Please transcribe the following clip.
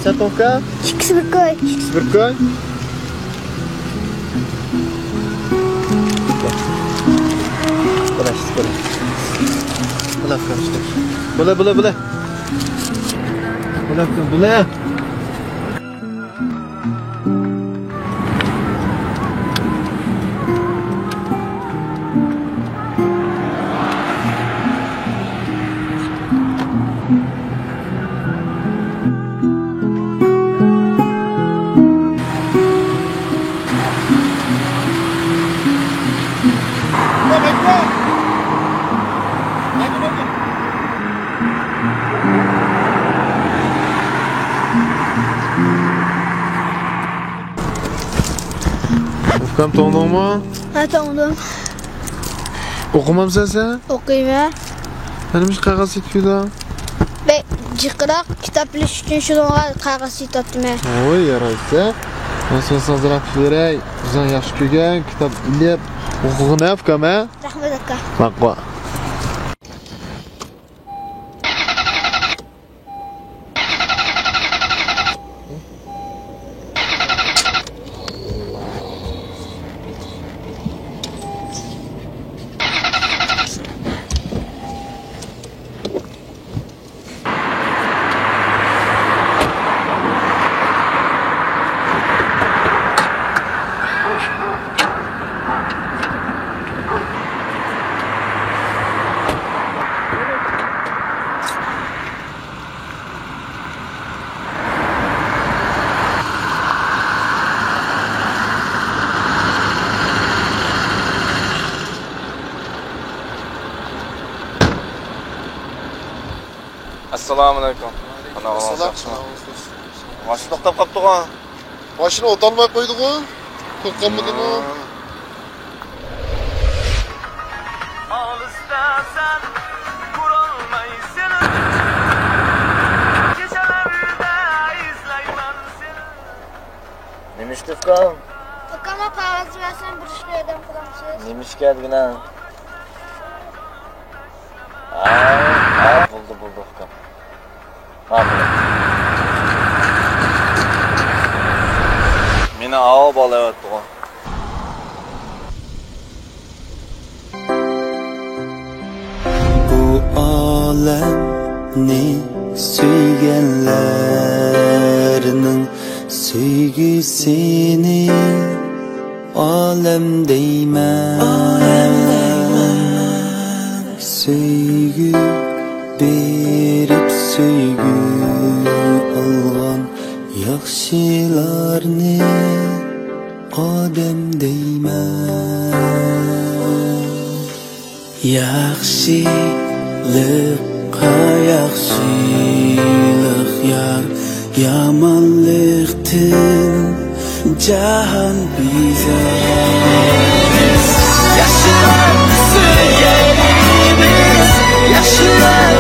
C'est ton cas? Xberkoy. Xberkoy? Bula. Ukam to'g'rimi? Ha, to'g'rim. O'qimamsan sen? O'qiyman. Nima qog'oz yetibdi? Ben jiqroq kitoblish uchun shunga qog'oz yetibdim. Voy, yaraysa. Men sen hazırlab beray. Bizdan yaxshi ko'rgan kitob ilib o'qig'ini ukam, ha? Rahmat aka. Maqwa. Assalomu alaykum. Mashina to'xtab qolibdi-ku. Mashina o'tolmay qo'ydi-ku. Qo'rqqanmidimi? Olisdasan ko'rolmaysan. Kechalarda izlayman seni. Nima ish qilgan? Ukama qog'oz bersin, bir ishga yordam qilamsiz. Nima ish keldingina? Buldu ukam. Ma'qul. Meni olib olayapti. Bu olamni suyganlarning sevgisini olam deyman. Sevgi berib sevgi olgan yaxshilarni odam deyman. Yaxshilikqa yaxshilik yar, yomonlikdan jahon bezor. Yaxshilarni sevganimiz, yaxshilar